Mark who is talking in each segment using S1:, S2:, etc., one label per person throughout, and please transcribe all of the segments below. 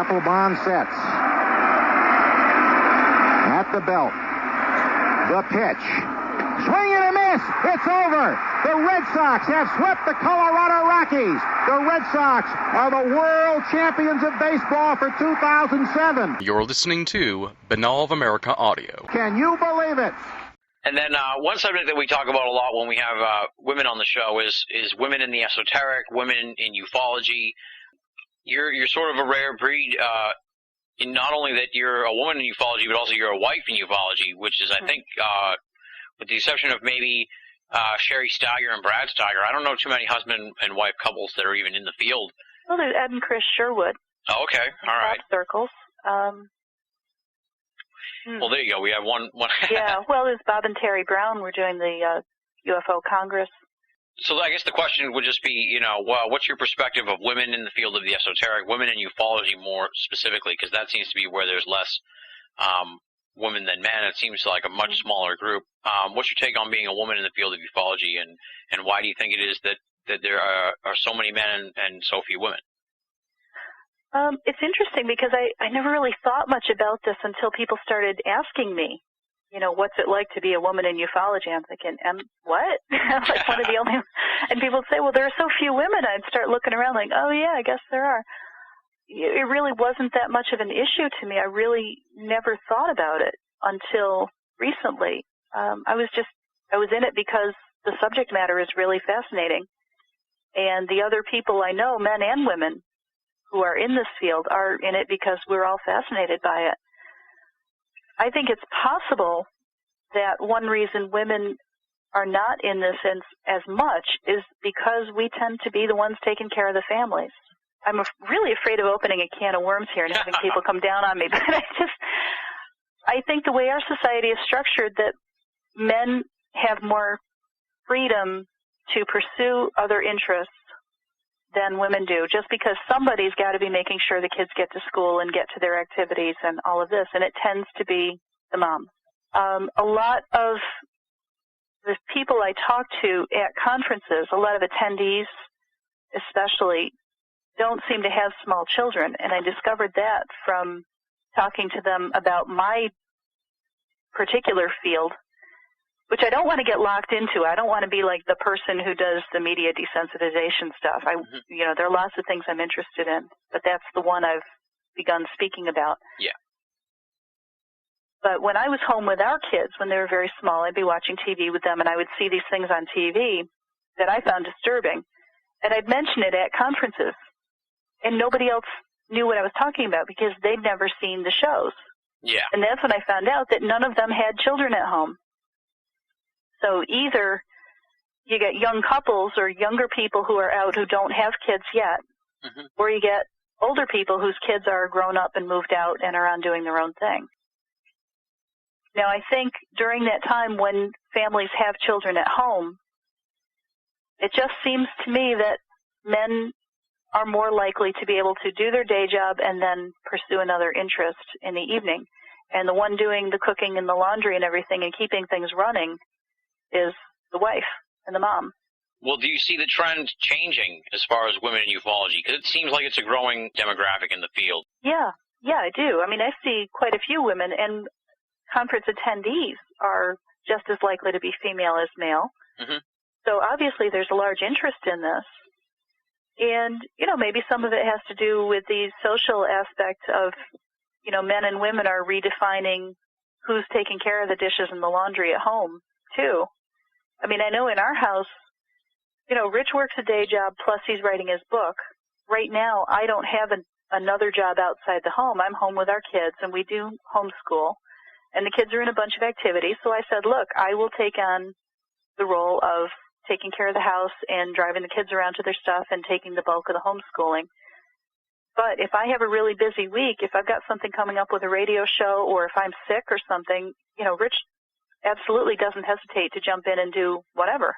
S1: Papelbon sets. At the belt. The pitch. Swing and a miss. It's over. The Red Sox have swept the Colorado Rockies. The Red Sox are the world champions of baseball for 2007.
S2: You're listening to Binnall of America Audio.
S1: Can you believe it?
S3: And then one subject that we talk about a lot when we have women on the show is women in the esoteric, women in ufology. You're sort of a rare breed in not only that you're a woman in ufology, but also you're a wife in ufology, which is, I think, with the exception of maybe Sherry Steiger and Brad Steiger, I don't know too many husband and wife couples that are even in the field.
S4: Well, there's Ed and Chris Sherwood.
S3: Oh, okay, all right.
S4: Circles.
S3: Well, there you go. We have one.
S4: Yeah, well, there's Bob and Terry Brown. We're doing the UFO Congress.
S3: So I guess the question would just be, what's your perspective of women in the field of the esoteric, women in ufology more specifically, because that seems to be where there's less women than men. It seems like a much smaller group. What's your take on being a woman in the field of ufology, and why do you think it is that there are so many men and so few women?
S4: It's interesting because I never really thought much about this until people started asking me, what's it like to be a woman in ufology? I'm thinking, what? I'm like one of the only, and people would say, well, there are so few women. I'd start looking around like, oh yeah, I guess there are. It really wasn't that much of an issue to me. I really never thought about it until recently. I was in it because the subject matter is really fascinating. And the other people I know, men and women, who are in this field are in it because we're all fascinated by it. I think it's possible that one reason women are not in this as much is because we tend to be the ones taking care of the families. I'm really afraid of opening a can of worms here and having people come down on me, but I think the way our society is structured that men have more freedom to pursue other interests than women do, just because somebody's got to be making sure the kids get to school and get to their activities and all of this, and it tends to be the mom. A lot of the people I talk to at conferences, a lot of attendees especially, don't seem to have small children, and I discovered that from talking to them about my particular field, which I don't want to get locked into. I don't want to be like the person who does the media desensitization stuff. There are lots of things I'm interested in, but that's the one I've begun speaking about.
S3: Yeah.
S4: But when I was home with our kids, when they were very small, I'd be watching TV with them, and I would see these things on TV that I found disturbing, and I'd mention it at conferences, and nobody else knew what I was talking about because they'd never seen the shows.
S3: Yeah.
S4: And that's when I found out that none of them had children at home. So either you get young couples or younger people who are out who don't have kids yet, or you get older people whose kids are grown up and moved out and are on doing their own thing. Now, I think during that time when families have children at home, it just seems to me that men are more likely to be able to do their day job and then pursue another interest in the evening. And the one doing the cooking and the laundry and everything and keeping things running is the wife and the mom.
S3: Well, do you see the trend changing as far as women in ufology? Because it seems like it's a growing demographic in the field.
S4: Yeah, I do. I mean, I see quite a few women, and conference attendees are just as likely to be female as male. So obviously there's a large interest in this. And, maybe some of it has to do with the social aspect of, men and women are redefining who's taking care of the dishes and the laundry at home, too. I mean, I know in our house, Rich works a day job plus he's writing his book. Right now, I don't have another job outside the home. I'm home with our kids, and we do homeschool. And the kids are in a bunch of activities. So I said, look, I will take on the role of taking care of the house and driving the kids around to their stuff and taking the bulk of the homeschooling. But if I have a really busy week, if I've got something coming up with a radio show or if I'm sick or something, Rich absolutely doesn't hesitate to jump in and do whatever.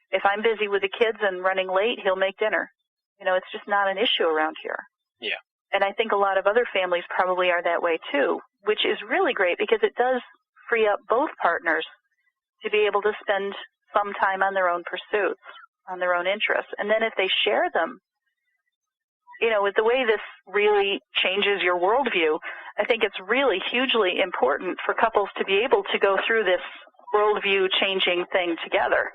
S4: If I'm busy with the kids and running late, he'll make dinner. It's just not an issue around here.
S3: Yeah.
S4: And I think a lot of other families probably are that way too, which is really great because it does free up both partners to be able to spend some time on their own pursuits, on their own interests. And then if they share them, with the way this really changes your worldview. I think it's really hugely important for couples to be able to go through this worldview-changing thing together.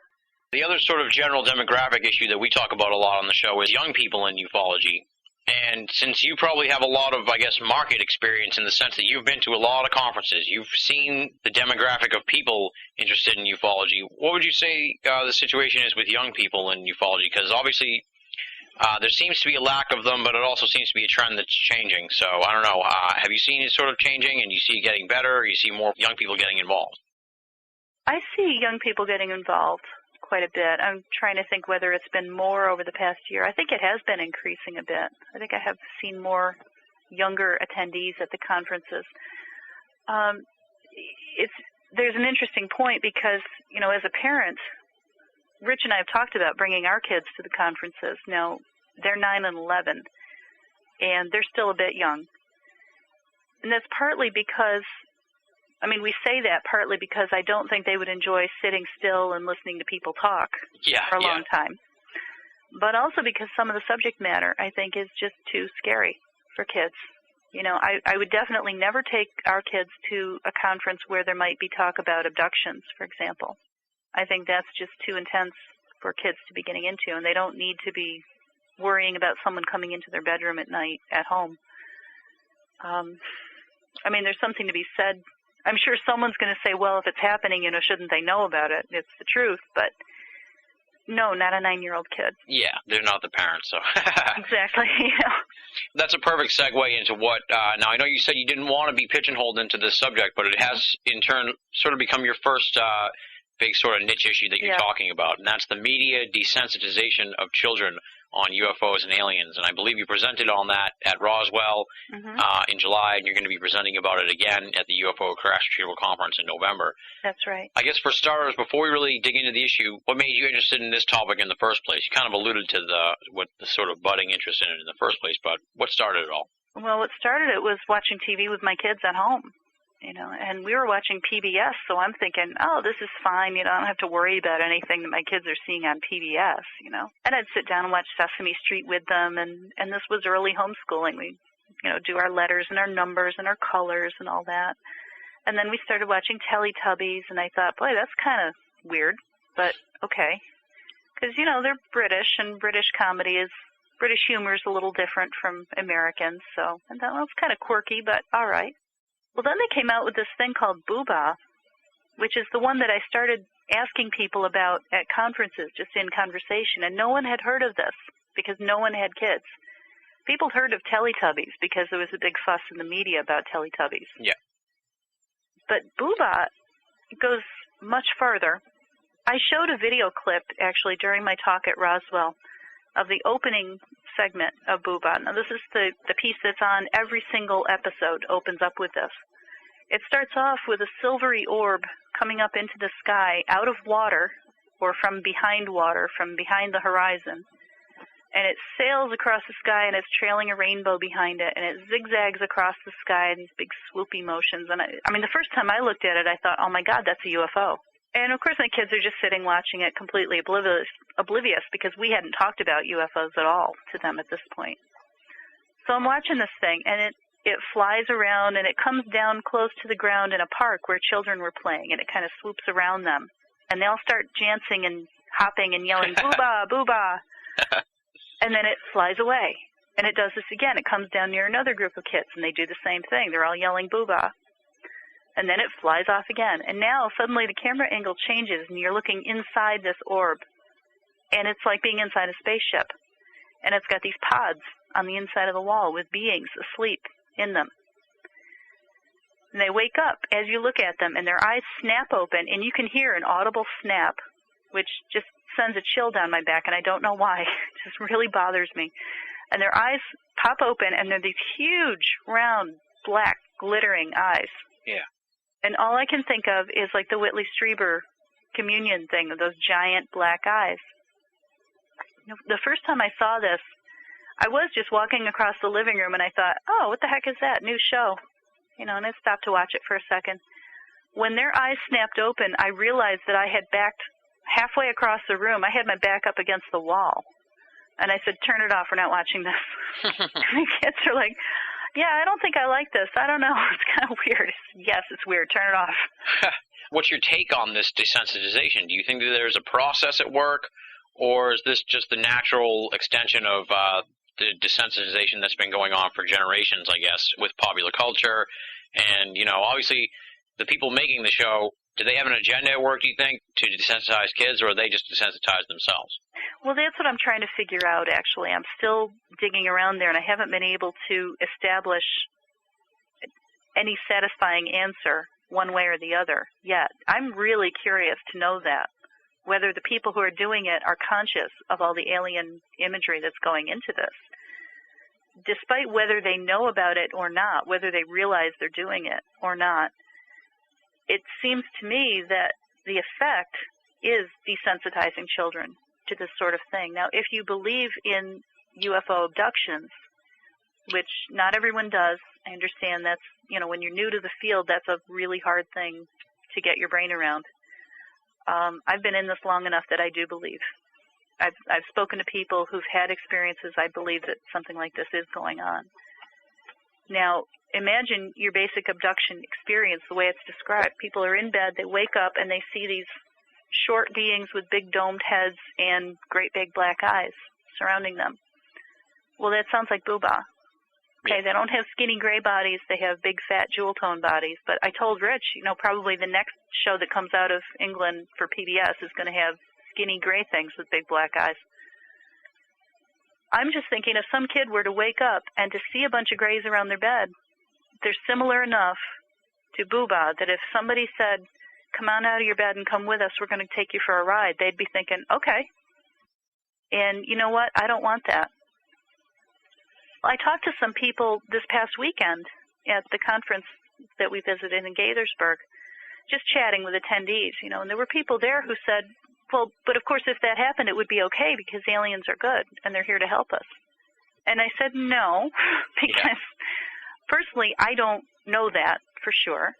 S3: The other sort of general demographic issue that we talk about a lot on the show is young people in ufology. And since you probably have a lot of, I guess, market experience in the sense that you've been to a lot of conferences, you've seen the demographic of people interested in ufology, what would you say the situation is with young people in ufology? Because obviously there seems to be a lack of them, but it also seems to be a trend that's changing. So I don't know, have you seen it sort of changing, and you see it getting better, or you see more young people getting involved?
S4: I see young people getting involved quite a bit. I'm trying to think whether it's been more over the past year. I think it has been increasing a bit. I think I have seen more younger attendees at the conferences. There's an interesting point because, you know, as a parent, Rich and I have talked about bringing our kids to the conferences. Now, they're 9 and 11, and they're still a bit young. And that's partly because, I mean, we say that partly because I don't think they would enjoy sitting still and listening to people talk for a long time. But also because some of the subject matter, I think, is just too scary for kids. You know, I would definitely never take our kids to a conference where there might be talk about abductions, for example. I think that's just too intense for kids to be getting into, and they don't need to be worrying about someone coming into their bedroom at night at home. I mean, there's something to be said. I'm sure someone's going to say, well, if it's happening, you know, shouldn't they know about it? It's the truth, but no, not a 9-year-old kid.
S3: Yeah, they're not the parents, so.
S4: Exactly, yeah.
S3: That's a perfect segue into what, now I know you said you didn't want to be pigeonholed into this subject, but it has in turn sort of become your first big sort of niche issue that you're talking about, and that's the media desensitization of children on UFOs and aliens. And I believe you presented on that at Roswell in July, and you're going to be presenting about it again at the UFO Crash Retrieval Conference in November.
S4: That's right.
S3: I guess for starters, before we really dig into the issue, what made you interested in this topic in the first place? You kind of alluded to the sort of budding interest in it in the first place, but what started it all?
S4: Well, what started it was watching TV with my kids at home. You know, and we were watching PBS, so I'm thinking, oh, this is fine. You know, I don't have to worry about anything that my kids are seeing on PBS, you know. And I'd sit down and watch Sesame Street with them, and this was early homeschooling. We, you know, do our letters and our numbers and our colors and all that. And then we started watching Teletubbies, and I thought, boy, that's kind of weird, but okay. Because, you know, they're British, and British humor is a little different from Americans, so I thought, well, it's kind of quirky, but all right. Well, then they came out with this thing called BOAA, which is the one that I started asking people about at conferences, just in conversation, and no one had heard of this because no one had kids. People heard of Teletubbies because there was a big fuss in the media about Teletubbies.
S3: Yeah.
S4: But BOAA goes much further. I showed a video clip, actually, during my talk at Roswell of the opening segment of BOAA. Now, this is the piece that's on every single episode, opens up with this. It starts off with a silvery orb coming up into the sky out of water, or from behind water, from behind the horizon. And it sails across the sky, and it's trailing a rainbow behind it, and it zigzags across the sky in these big swoopy motions. And I mean, the first time I looked at it, I thought, oh, my God, that's a UFO. And, of course, my kids are just sitting watching it completely oblivious because we hadn't talked about UFOs at all to them at this point. So I'm watching this thing, and it flies around, and it comes down close to the ground in a park where children were playing, and it kind of swoops around them. And they all start dancing and hopping and yelling, boo-ba, boo-ba. And then it flies away. And it does this again. It comes down near another group of kids, and they do the same thing. They're all yelling, boo-ba. And then it flies off again. And now suddenly the camera angle changes, and you're looking inside this orb. And it's like being inside a spaceship. And it's got these pods on the inside of the wall with beings asleep in them. And they wake up as you look at them, and their eyes snap open, and you can hear an audible snap, which just sends a chill down my back, and I don't know why. It just really bothers me. And their eyes pop open, and they're these huge, round, black, glittering eyes.
S3: Yeah.
S4: And all I can think of is like the Whitley Strieber communion thing, of those giant black eyes. The first time I saw this, I was just walking across the living room, and I thought, oh, what the heck is that? New show. You know, and I stopped to watch it for a second. When their eyes snapped open, I realized that I had backed halfway across the room. I had my back up against the wall. And I said, turn it off. We're not watching this. And the kids are like, yeah, I don't think I like this. I don't know. It's kind of weird. Yes, it's weird. Turn it off.
S3: What's your take on this desensitization? Do you think that there's a process at work, or is this just the natural extension of the desensitization that's been going on for generations, I guess, with popular culture? And, you know, obviously the people making the show, do they have an agenda at work, do you think, to desensitize kids, or are they just desensitized themselves?
S4: Well, that's what I'm trying to figure out, actually. I'm still digging around there, and I haven't been able to establish any satisfying answer one way or the other yet. I'm really curious to know that, whether the people who are doing it are conscious of all the alien imagery that's going into this. Despite whether they know about it or not, whether they realize they're doing it or not, it seems to me that the effect is desensitizing children to this sort of thing. Now, if you believe in UFO abductions, which not everyone does, I understand that's, you know, when you're new to the field, that's a really hard thing to get your brain around. I've been in this long enough that I do believe. I've spoken to people who've had experiences. I believe that something like this is going on. Now, imagine your basic abduction experience the way it's described. People are in bed, they wake up, and they see these short beings with big domed heads and great big black eyes surrounding them. Well, that sounds like BOAA. Okay, they don't have skinny gray bodies, they have big fat jewel tone bodies. But I told Rich, you know, probably the next show that comes out of England for PBS is going to have skinny gray things with big black eyes. I'm just thinking if some kid were to wake up and to see a bunch of grays around their bed, they're similar enough to BOAA that if somebody said, come on out of your bed and come with us, we're going to take you for a ride, they'd be thinking, okay. And you know what? I don't want that. I talked to some people this past weekend at the conference that we visited in Gaithersburg, just chatting with attendees, you know, and there were people there who said, well, but of course if that happened, it would be okay because aliens are good and they're here to help us. And I said no, because personally I don't know that for sure.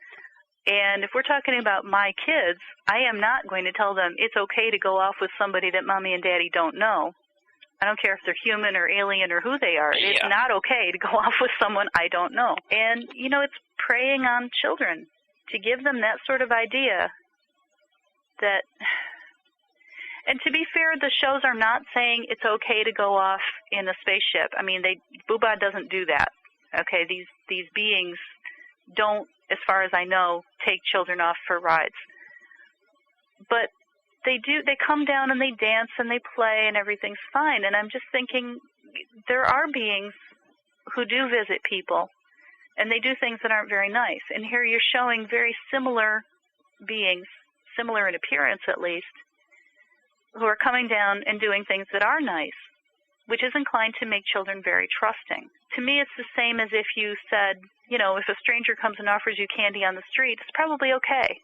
S4: And if we're talking about my kids, I am not going to tell them it's okay to go off with somebody that mommy and daddy don't know. I don't care if they're human or alien or who they are. Yeah. It's not okay to go off with someone I don't know. And, you know, it's preying on children to give them that sort of idea that, and to be fair, the shows are not saying it's okay to go off in a spaceship. I mean, BOAA doesn't do that. Okay, these beings don't, as far as I know, take children off for rides. But they come down and they dance and they play and everything's fine. And I'm just thinking there are beings who do visit people and they do things that aren't very nice. And here you're showing very similar beings, similar in appearance at least, who are coming down and doing things that are nice, which is inclined to make children very trusting. To me, it's the same as if you said, you know, if a stranger comes and offers you candy on the street, it's probably okay.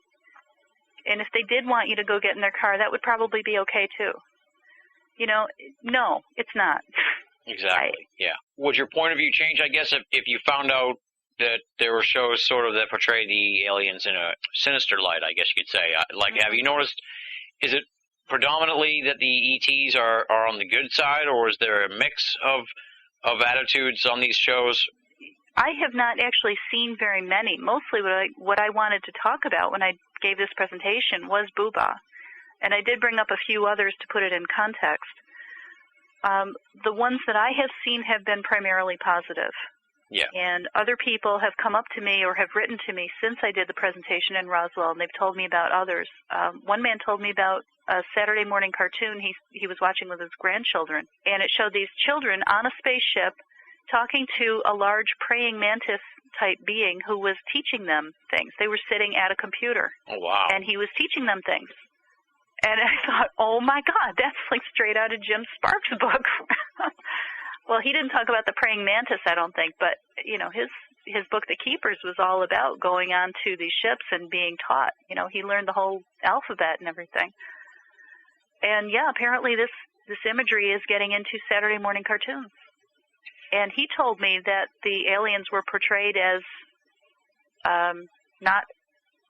S4: And if they did want you to go get in their car, that would probably be okay too. You know, no, it's not.
S3: Exactly, yeah. Would your point of view change, I guess, if you found out that there were shows sort of that portray the aliens in a sinister light, I guess you could say? Like, have you noticed, is it predominantly that the ETs are on the good side, or is there a mix of attitudes on these shows?
S4: I have not actually seen very many. Mostly what I wanted to talk about when I gave this presentation was BOAA. And I did bring up a few others to put it in context. The ones that I have seen have been primarily positive.
S3: Yeah. And
S4: other people have come up to me or have written to me since I did the presentation in Roswell, and they've told me about others. One man told me about a Saturday morning cartoon he was watching with his grandchildren, and it showed these children on a spaceship talking to a large praying mantis-type being who was teaching them things. They were sitting at a computer.
S3: Oh, wow.
S4: And he was teaching them things. And I thought, oh, my God, that's like straight out of Jim Sparks' book. Well, he didn't talk about the praying mantis, I don't think, but, you know, his book, The Keepers, was all about going on to these ships and being taught. You know, he learned the whole alphabet and everything. And, yeah, apparently this imagery is getting into Saturday morning cartoons. And he told me that the aliens were portrayed as not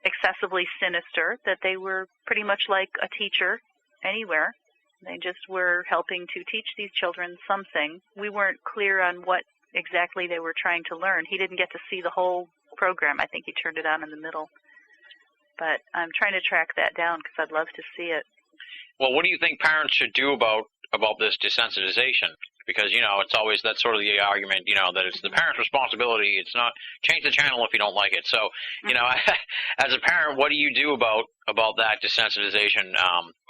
S4: excessively sinister, that they were pretty much like a teacher anywhere, They just were helping to teach these children something. We weren't clear on what exactly they were trying to learn. He didn't get to see the whole program. I think he turned it on in the middle. But I'm trying to track that down because I'd love to see it.
S3: Well, what do you think parents should do about this desensitization? Because, it's always that's sort of the argument, that it's the parent's responsibility. It's not change the channel if you don't like it. So, as a parent, what do you do about that desensitization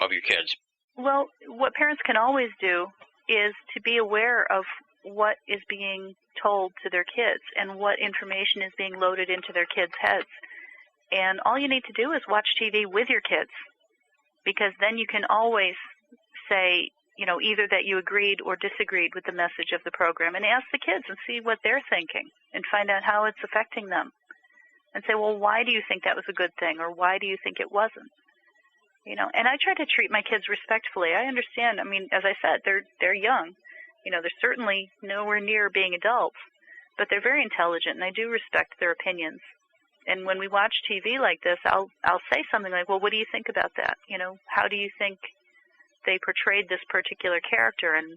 S3: of your kids?
S4: Well, what parents can always do is to be aware of what is being told to their kids and what information is being loaded into their kids' heads. And all you need to do is watch TV with your kids, because then you can always say, either that you agreed or disagreed with the message of the program, and ask the kids and see what they're thinking and find out how it's affecting them. And say, well, why do you think that was a good thing, or why do you think it wasn't? And I try to treat my kids respectfully. I understand. I mean, as I said, they're young. They're certainly nowhere near being adults, but they're very intelligent, and I do respect their opinions. And when we watch TV like this, I'll say something like, well, what do you think about that? How do you think they portrayed this particular character, and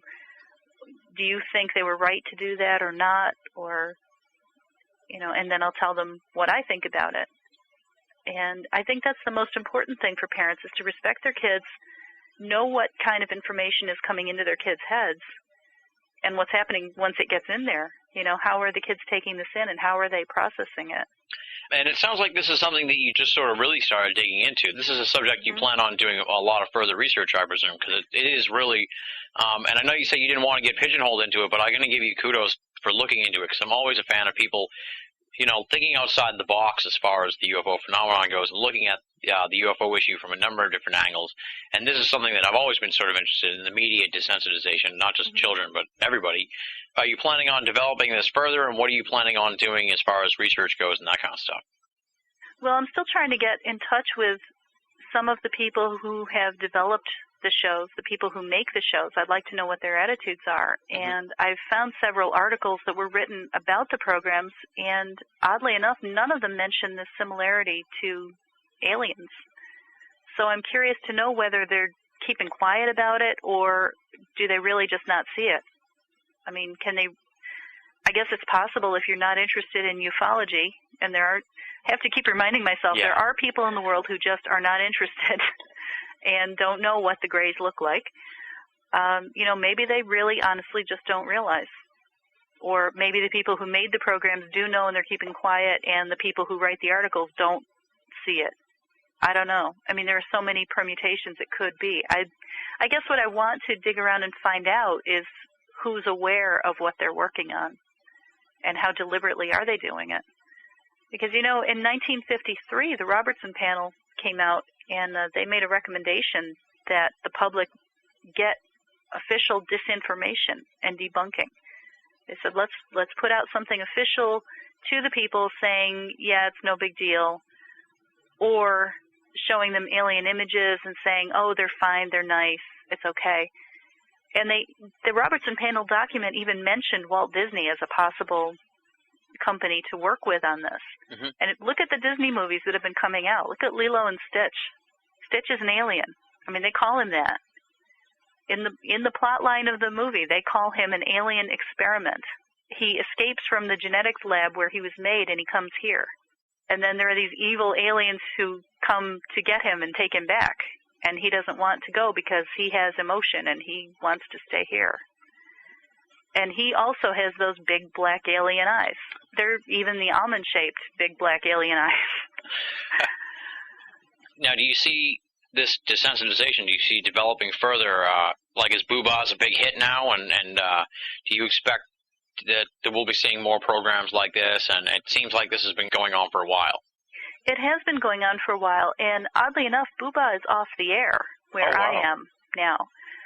S4: do you think they were right to do that or not? Or, and then I'll tell them what I think about it. And I think that's the most important thing for parents, is to respect their kids, know what kind of information is coming into their kids' heads, and what's happening once it gets in there. How are the kids taking this in, and how are they processing it?
S3: And it sounds like this is something that you just sort of really started digging into. This is a subject you plan on doing a lot of further research, I presume, because it is really and I know you say you didn't want to get pigeonholed into it, but I'm going to give you kudos for looking into it, because I'm always a fan of people, thinking outside the box as far as the UFO phenomenon goes, and looking at the UFO issue from a number of different angles. And this is something that I've always been sort of interested in, the media desensitization, not just children, but everybody. Are you planning on developing this further, and what are you planning on doing as far as research goes and that kind of stuff?
S4: Well, I'm still trying to get in touch with some of the people who have developed the shows, the people who make the shows. I'd like to know what their attitudes are. And I've found several articles that were written about the programs, and oddly enough, none of them mention this similarity to aliens. So I'm curious to know whether they're keeping quiet about it, or do they really just not see it? I mean, I guess it's possible if you're not interested in ufology, and I have to keep reminding myself, there are people in the world who just are not interested and don't know what the grays look like. Maybe they really honestly just don't realize. Or maybe the people who made the programs do know and they're keeping quiet, and the people who write the articles don't see it. I don't know. I mean, there are so many permutations it could be. I guess what I want to dig around and find out is who's aware of what they're working on, and how deliberately are they doing it. Because, in 1953, the Robertson panel came out, and they made a recommendation that the public get official disinformation and debunking. They said, let's put out something official to the people saying, yeah, it's no big deal, or showing them alien images and saying, oh, they're fine, they're nice, it's okay. And the Robertson panel document even mentioned Walt Disney as a possible company to work with on this. And look at the Disney movies that have been coming out. Look at Lilo and Stitch. Stitch is an alien. I mean, they call him that. In the plot line of the movie, they call him an alien experiment. He escapes from the genetics lab where he was made, and he comes here. And then there are these evil aliens who come to get him and take him back. And he doesn't want to go because he has emotion and he wants to stay here. And he also has those big black alien eyes. They're even the almond-shaped big black alien eyes.
S3: Now, do you see this desensitization, do you see developing further? Like, is BOAA a big hit now? And do you expect that we'll be seeing more programs like this? And it seems like this has been going on for a while.
S4: It has been going on for a while, and oddly enough, BOAA is off the air where I am now.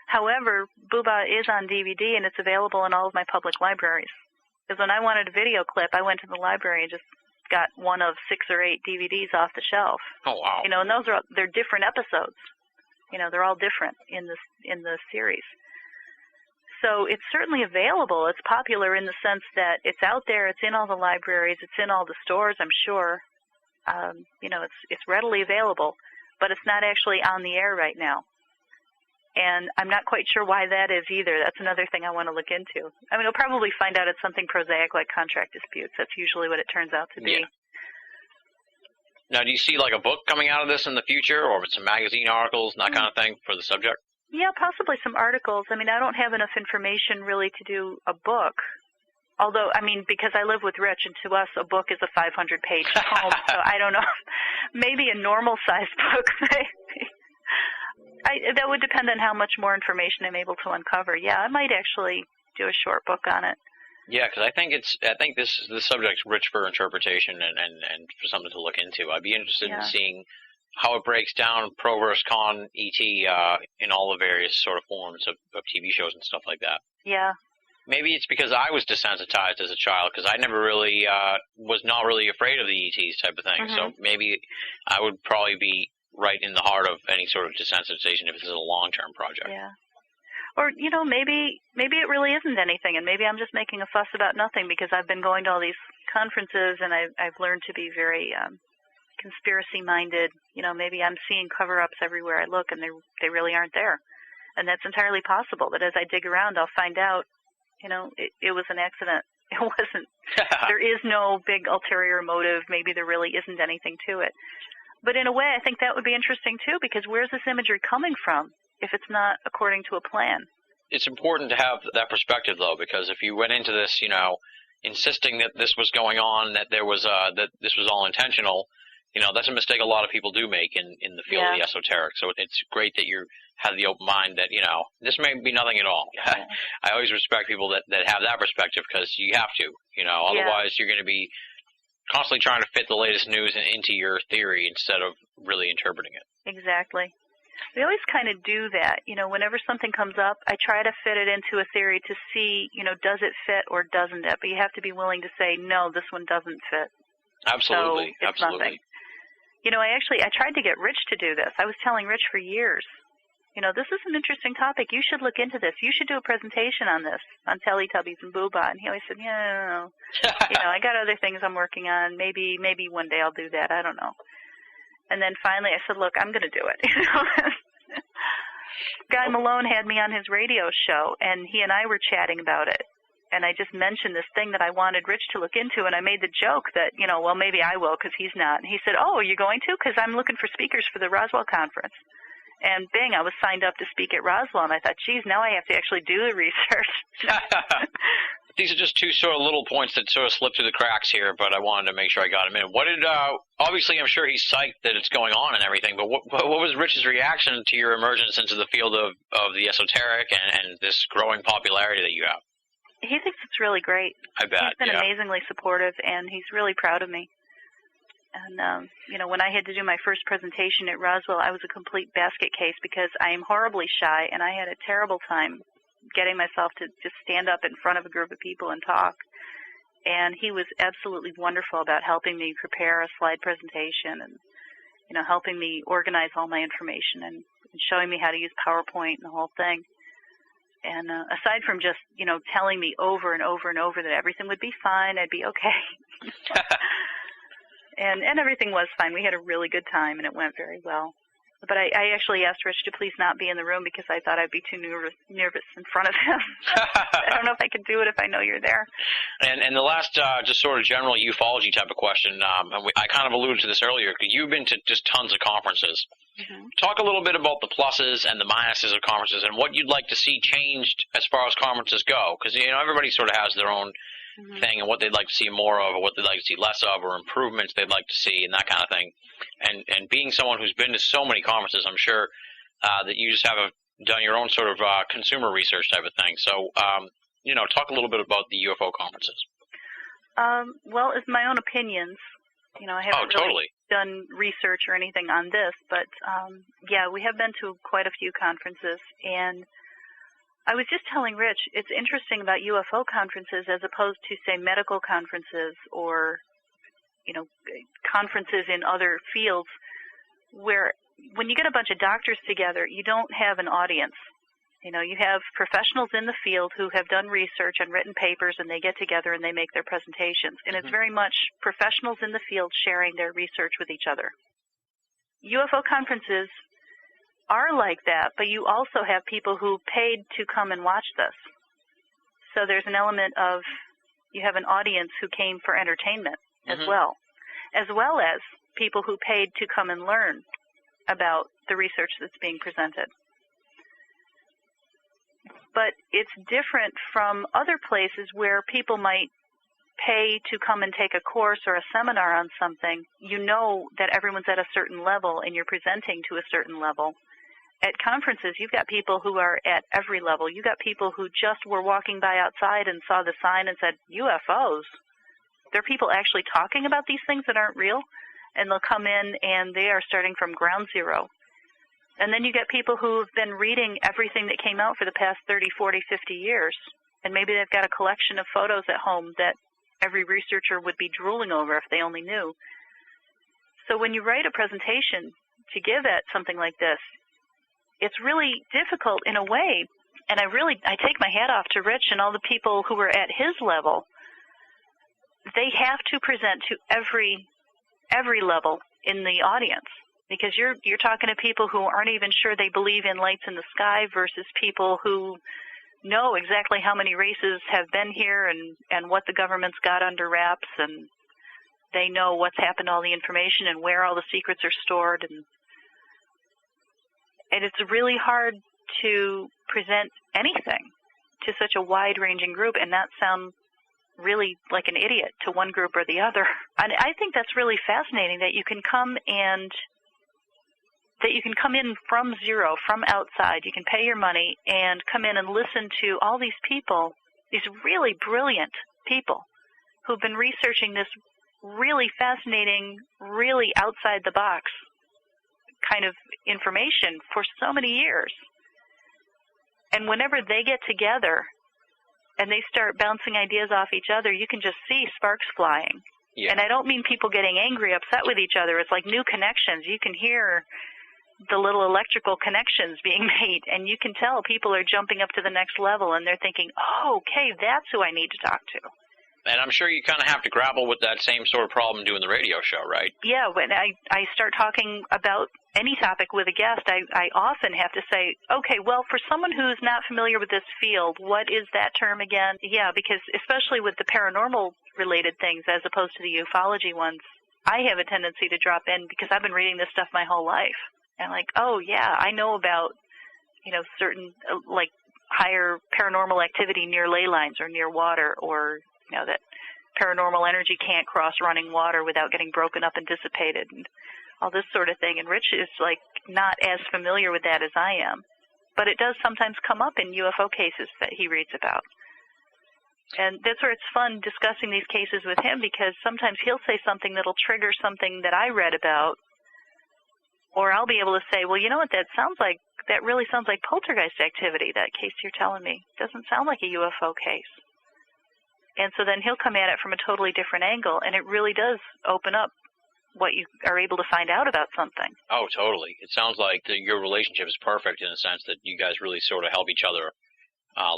S4: However, BOAA is on DVD, and it's available in all of my public libraries. Because when I wanted a video clip, I went to the library and just got one of 6 or 8 DVDs off the shelf.
S3: Oh, wow.
S4: And they're different episodes. They're all different in the series. So it's certainly available. It's popular in the sense that it's out there, it's in all the libraries, it's in all the stores, I'm sure. It's readily available, but it's not actually on the air right now. And I'm not quite sure why that is either. That's another thing I want to look into. I mean, I'll probably find out it's something prosaic like contract disputes. That's usually what it turns out to be.
S3: Yeah. Now, do you see like a book coming out of this in the future, or some magazine articles and that kind of thing for the subject?
S4: Yeah, possibly some articles. I mean, I don't have enough information really to do a book. Although, I mean, because I live with Rich, and to us, a book is a 500-page tome, so I don't know. Maybe a normal-sized book, maybe. That would depend on how much more information I'm able to uncover. Yeah, I might actually do a short book on it. Yeah,
S3: because I think this subject's rich for interpretation and for something to look into. I'd be interested in seeing how it breaks down pro versus con ET in all the various sort of forms of TV shows and stuff like that.
S4: Yeah.
S3: Maybe it's because I was desensitized as a child, because I never really was not really afraid of the ETs type of thing. So maybe I would probably be right in the heart of any sort of desensitization if this is a long-term project.
S4: Yeah. Or, you know, maybe it really isn't anything, and maybe I'm just making a fuss about nothing because I've been going to all these conferences and I've learned to be very conspiracy-minded. You know, maybe I'm seeing cover-ups everywhere I look and they really aren't there. And that's entirely possible, that as I dig around, I'll find out, you know, it was an accident. It wasn't. There is no big ulterior motive. Maybe there really isn't anything to it. But in a way, I think that would be interesting, too, because where's this imagery coming from if it's not according to a plan?
S3: It's important to have that perspective, though, because if you went into this, you know, insisting that this was going on, that there was that this was all intentional, you know, that's a mistake a lot of people do make in the field of the esoteric. So it's great that you have the open mind that, you know, this may be nothing at all. Yeah. I always respect people that have that perspective, because you have to, you know, otherwise you're going to be constantly trying to fit the latest news into your theory instead of really interpreting it.
S4: Exactly. We always kind of do that. You know, whenever something comes up, I try to fit it into a theory to see, you know, does it fit or doesn't it? But you have to be willing to say, no, this one doesn't fit.
S3: Absolutely.
S4: So it's nothing. You know, I tried to get Rich to do this. I was telling Rich for years, you know, this is an interesting topic. You should look into this. You should do a presentation on this, on Teletubbies and Booba. And he always said, yeah, no. You know, I got other things I'm working on. Maybe one day I'll do that. I don't know. And then finally I said, look, I'm going to do it. You know? Guy Malone had me on his radio show, and he and I were chatting about it. And I just mentioned this thing that I wanted Rich to look into, and I made the joke that, you know, well, maybe I will because he's not. And he said, oh, are you going to? Because I'm looking for speakers for the Roswell conference. And bing, I was signed up to speak at Roswell, and I thought, geez, now I have to actually do the research.
S3: These are just two sort of little points that sort of slipped through the cracks here, but I wanted to make sure I got them in. What did, obviously I'm sure he's psyched that it's going on and everything, but what was Rich's reaction to your emergence into the field of the esoteric and this growing popularity that you have?
S4: He thinks it's really great.
S3: I bet,
S4: He's been amazingly supportive, and he's really proud of me. And, you know, when I had to do my first presentation at Roswell, I was a complete basket case because I am horribly shy, and I had a terrible time getting myself to just stand up in front of a group of people and talk. And he was absolutely wonderful about helping me prepare a slide presentation and, you know, helping me organize all my information and showing me how to use PowerPoint and the whole thing. And aside from just, you know, telling me over and over and over that everything would be fine, I'd be okay. And everything was fine. We had a really good time, and it went very well. But I actually asked Rich to please not be in the room because I thought I'd be too nervous in front of him. I don't know if I could do it if I know you're there.
S3: And the last just sort of general ufology type of question, I kind of alluded to this earlier, because you've been to just tons of conferences. Mm-hmm. Talk a little bit about the pluses and the minuses of conferences and what you'd like to see changed as far as conferences go, because, you know, everybody sort of has their own thing and what they'd like to see more of or what they'd like to see less of or improvements they'd like to see and that kind of thing. And being someone who's been to so many conferences, I'm sure that you just have done your own sort of consumer research type of thing. So, you know, talk a little bit about the UFO conferences.
S4: Well, it's my own opinions. You know, I haven't really done research or anything on this, but, yeah, we have been to quite a few conferences, and I was just telling Rich, it's interesting about UFO conferences as opposed to, say, medical conferences or, you know, conferences in other fields where when you get a bunch of doctors together, you don't have an audience. You know, you have professionals in the field who have done research and written papers, and they get together and they make their presentations. And it's very much professionals in the field sharing their research with each other. UFO conferences are like that, but you also have people who paid to come and watch this. So there's an element of you have an audience who came for entertainment as well as people who paid to come and learn about the research that's being presented. But it's different from other places where people might pay to come and take a course or a seminar on something. You know that everyone's at a certain level and you're presenting to a certain level. At conferences, you've got people who are at every level. You've got people who just were walking by outside and saw the sign and said, UFOs. There are people actually talking about these things that aren't real, and they'll come in and they are starting from ground zero. And then you get people who have been reading everything that came out for the past 30, 40, 50 years, and maybe they've got a collection of photos at home that every researcher would be drooling over if they only knew. So when you write a presentation to give at something like this, it's really difficult in a way, and I take my hat off to Rich and all the people who are at his level. They have to present to every level in the audience, because you're talking to people who aren't even sure they believe in lights in the sky versus people who know exactly how many races have been here and what the government's got under wraps, and they know what's happened to all the information and where all the secrets are stored. And it's really hard to present anything to such a wide-ranging group and not sound really like an idiot to one group or the other. And I think that's really fascinating that you can come in from zero, from outside. You can pay your money and come in and listen to all these people, these really brilliant people who've been researching this really fascinating, really outside the box kind of information for so many years. And whenever they get together and they start bouncing ideas off each other, you can just see sparks flying. Yeah. And I don't mean people getting angry, upset with each other. It's like new connections. You can hear the little electrical connections being made, and you can tell people are jumping up to the next level, and they're thinking, oh, okay, that's who I need to talk to.
S3: And I'm sure you kind of have to grapple with that same sort of problem doing the radio show, right?
S4: Yeah, when I start talking about any topic with a guest, I often have to say, okay, well, for someone who's not familiar with this field, what is that term again? Yeah, because especially with the paranormal-related things as opposed to the ufology ones, I have a tendency to drop in because I've been reading this stuff my whole life. And like, oh, yeah, I know about, certain, like, higher paranormal activity near ley lines or near water, or that paranormal energy can't cross running water without getting broken up and dissipated and all this sort of thing. And Rich is, like, not as familiar with that as I am. But it does sometimes come up in UFO cases that he reads about. And that's where it's fun discussing these cases with him, because sometimes he'll say something that'll trigger something that I read about, or I'll be able to say, well, you know what, that really sounds like poltergeist activity, that case you're telling me. It doesn't sound like a UFO case. And so then he'll come at it from a totally different angle, and it really does open up what you are able to find out about something.
S3: Oh, totally. It sounds like your relationship is perfect in the sense that you guys really sort of help each other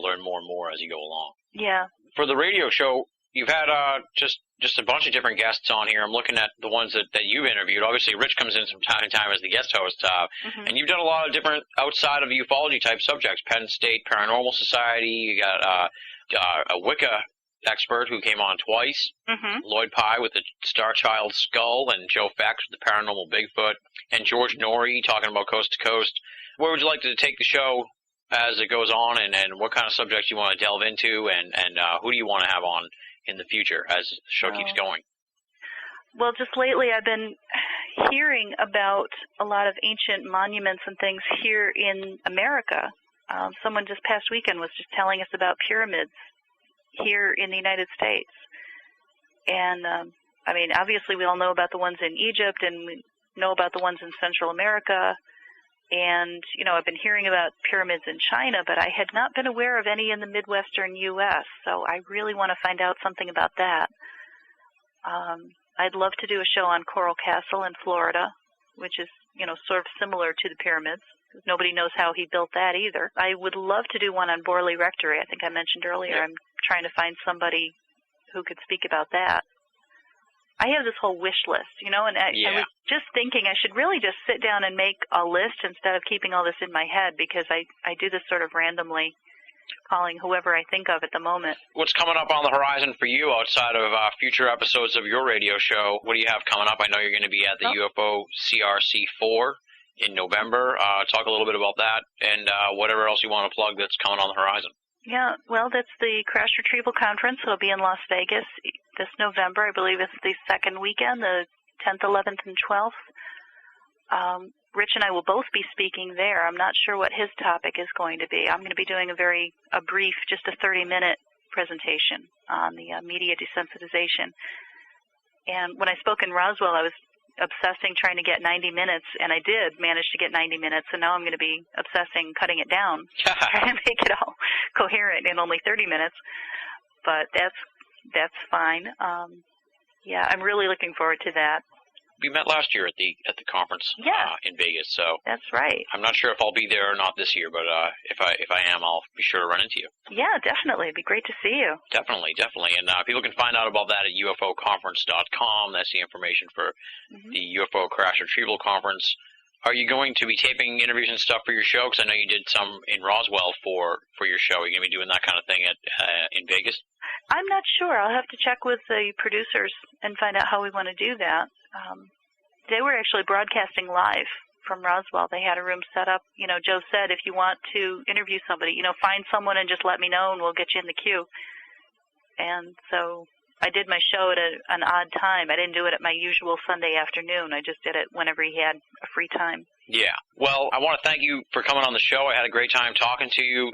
S3: learn more and more as you go along.
S4: Yeah. For
S3: the radio show, you've had just a bunch of different guests on here. I'm looking at the ones that you've interviewed. Obviously, Rich comes in from time to time as the guest host, and you've done a lot of different outside of ufology type subjects. Penn State Paranormal Society. You got a Wicca expert who came on twice, Lloyd Pye with the Star Child skull, and Joe Fax with the paranormal Bigfoot, and George Norrie talking about Coast to Coast. Where would you like to take the show as it goes on, and what kind of subjects you want to delve into, and who do you want to have on in the future as the show keeps going?
S4: Well, just lately I've been hearing about a lot of ancient monuments and things here in America. Someone just past weekend was just telling us about pyramids here in the United States. And, obviously we all know about the ones in Egypt, and we know about the ones in Central America. And, I've been hearing about pyramids in China, but I had not been aware of any in the Midwestern U.S., so I really want to find out something about that. I'd love to do a show on Coral Castle in Florida, which is, sort of similar to the pyramids. Nobody knows how he built that either. I would love to do one on Borley Rectory. I think I mentioned earlier. I'm trying to find somebody who could speak about that. I have this whole wish list, and I was just thinking I should really just sit down and make a list instead of keeping all this in my head, because I do this sort of randomly, calling whoever I think of at the moment.
S3: What's coming up on the horizon for you outside of future episodes of your radio show? What do you have coming up? I know you're going to be at the UFO CRC4 in November. Talk a little bit about that and whatever else you want to plug that's coming on the horizon.
S4: Yeah, well, that's the Crash Retrieval Conference. It'll be in Las Vegas this November. I believe it's the second weekend, the 10th, 11th, and 12th. Rich and I will both be speaking there. I'm not sure what his topic is going to be. I'm going to be doing a brief, just a 30-minute presentation on the media desensitization. And when I spoke in Roswell, I was obsessing trying to get 90 minutes, and I did manage to get 90 minutes, and now I'm going to be obsessing cutting it down, trying to make it all coherent in only 30 minutes. But that's fine. Yeah, I'm really looking forward to that.
S3: We met last year at the conference in Vegas, so
S4: that's right.
S3: I'm not sure if I'll be there or not this year, but if I am, I'll be sure to run into you.
S4: Yeah, definitely. It'd be great to see you.
S3: Definitely. And people can find out about that at ufoconference.com. That's the information for the UFO Crash Retrieval Conference. Are you going to be taping interviews and stuff for your show? Because I know you did some in Roswell for your show. Are you going to be doing that kind of thing in Vegas?
S4: I'm not sure. I'll have to check with the producers and find out how we want to do that. They were actually broadcasting live from Roswell. They had a room set up. You know, Joe said, if you want to interview somebody, find someone and just let me know and we'll get you in the queue. And so I did my show at an odd time. I didn't do it at my usual Sunday afternoon. I just did it whenever he had a free time. Yeah.
S3: Well, I want to thank you for coming on the show. I had a great time talking to you.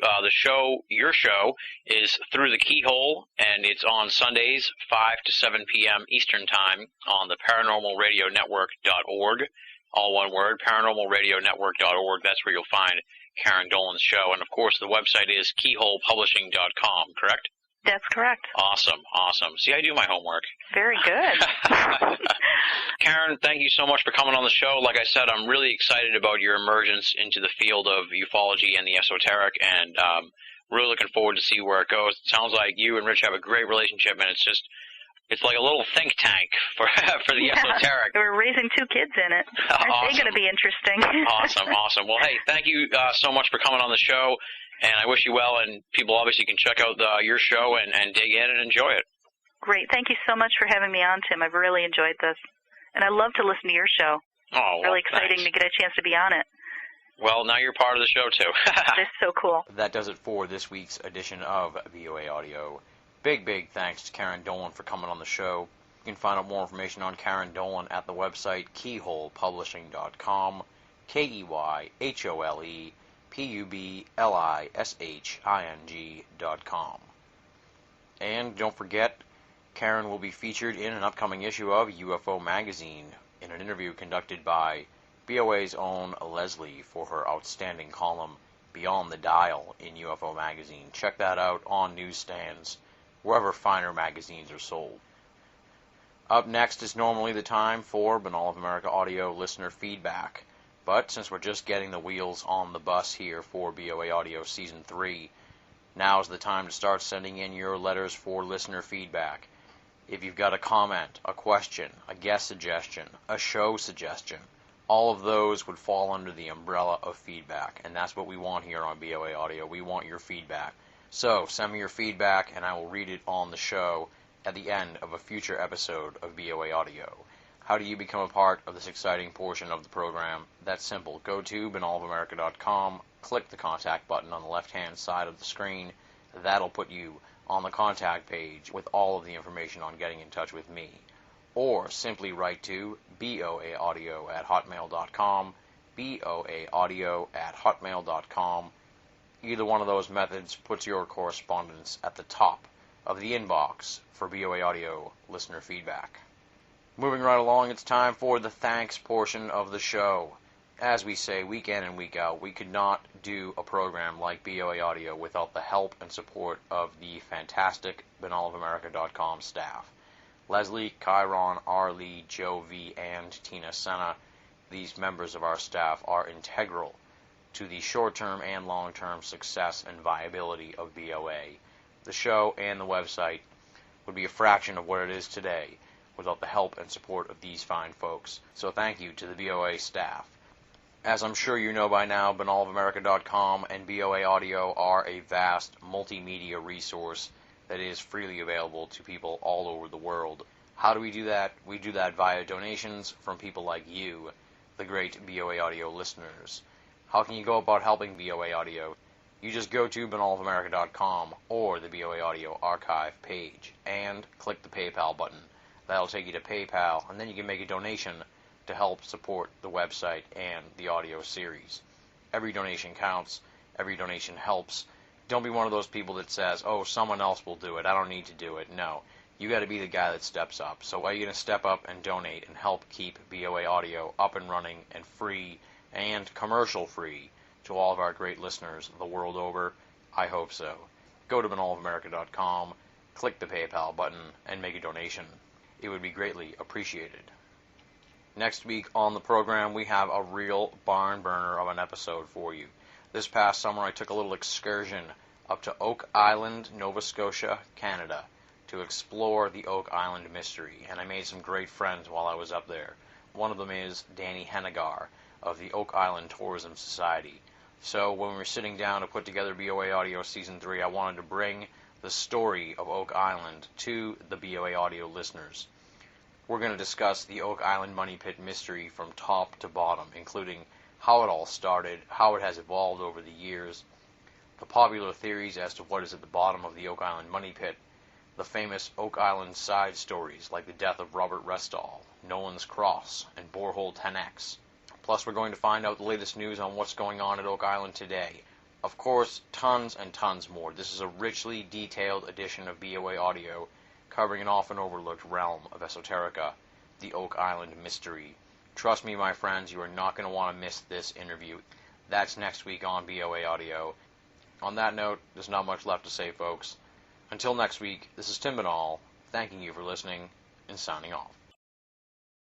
S3: Your show is Through the Keyhole, and it's on Sundays, 5 to 7 p.m. Eastern Time on the paranormalradionetwork.org. All one word, paranormalradionetwork.org. That's where you'll find Karen Dolan's show. And, of course, the website is keyholepublishing.com, correct?
S4: That's correct.
S3: Awesome. See, I do my homework.
S4: Very good.
S3: Karen, thank you so much for coming on the show. Like I said, I'm really excited about your emergence into the field of ufology and the esoteric, and really looking forward to see where it goes. It sounds like you and Rich have a great relationship, and it's like a little think tank for the esoteric.
S4: We're raising 2 kids in it. Aren't they going to be interesting?
S3: Awesome. Well, hey, thank you so much for coming on the show. And I wish you well, and people obviously can check out your show and dig in and enjoy it.
S4: Great. Thank you so much for having me on, Tim. I've really enjoyed this. And I love to listen to your show.
S3: Oh, well,
S4: really exciting
S3: thanks.
S4: to get a chance to be on it.
S3: Well, now you're part of the show, too.
S4: That's so cool.
S5: That does it for this week's edition of BOA Audio. Big thanks to Karen Dolan for coming on the show. You can find out more information on Karen Dolan at the website keyholepublishing.com, KEYHOLEPUBLISHING.com. And don't forget, Karen will be featured in an upcoming issue of UFO Magazine in an interview conducted by BOA's own Leslie for her outstanding column Beyond the Dial in UFO Magazine. Check that out on newsstands, wherever finer magazines are sold. Up next is normally the time for Binnall of America Audio listener feedback. But since we're just getting the wheels on the bus here for BOA Audio Season 3, now's the time to start sending in your letters for listener feedback. If you've got a comment, a question, a guest suggestion, a show suggestion, all of those would fall under the umbrella of feedback, and that's what we want here on BOA Audio. We want your feedback. So send me your feedback, and I will read it on the show at the end of a future episode of BOA Audio. How do you become a part of this exciting portion of the program? That's simple. Go to binnallofamerica.com, click the contact button on the left-hand side of the screen. That'll put you on the contact page with all of the information on getting in touch with me. Or simply write to boaaudio@hotmail.com, boaaudio@hotmail.com. Either one of those methods puts your correspondence at the top of the inbox for BOA Audio listener feedback. Moving right along, it's time for the thanks portion of the show. As we say week in and week out, we could not do a program like BOA Audio without the help and support of the fantastic binnallofamerica.com staff. Leslie, Chiron, R. Lee, Joe V., and Tina Senna, these members of our staff are integral to the short-term and long-term success and viability of BOA. The show and the website would be a fraction of what it is today without the help and support of these fine folks. So thank you to the BOA staff. As I'm sure you know by now, BinnallofAmerica.com and BOA Audio are a vast multimedia resource that is freely available to people all over the world. How do we do that? We do that via donations from people like you, the great BOA Audio listeners. How can you go about helping BOA Audio? You just go to BinnallofAmerica.com or the BOA Audio archive page and click the PayPal button. That'll take you to PayPal, and then you can make a donation to help support the website and the audio series. Every donation counts. Every donation helps. Don't be one of those people that says, oh, someone else will do it. I don't need to do it. No. You got to be the guy that steps up. So are you going to step up and donate and help keep BOA Audio up and running and free and commercial free to all of our great listeners the world over? I hope so. Go to BinnallofAmerica.com, click the PayPal button, and make a donation. It would be greatly appreciated. Next week on the program, we have a real barn burner of an episode for you. This past summer, I took a little excursion up to Oak Island, Nova Scotia, Canada, to explore the Oak Island mystery, and I made some great friends while I was up there. One of them is Danny Hennigar of the Oak Island Tourism Society. So when we were sitting down to put together BOA Audio Season 3, I wanted to bring the story of Oak Island to the BOA Audio listeners. We're going to discuss the Oak Island Money Pit mystery from top to bottom, including how it all started, how it has evolved over the years, the popular theories as to what is at the bottom of the Oak Island Money Pit, the famous Oak Island side stories like the death of Robert Restall, Nolan's Cross, and Borehole 10X. Plus, we're going to find out the latest news on what's going on at Oak Island today. Of course, tons and tons more. This is a richly detailed edition of BOA Audio, covering an often overlooked realm of esoterica, the Oak Island mystery. Trust me, my friends, you are not going to want to miss this interview. That's next week on BOA Audio. On that note, there's not much left to say, folks. Until next week, this is Tim Binnall, thanking you for listening and signing off.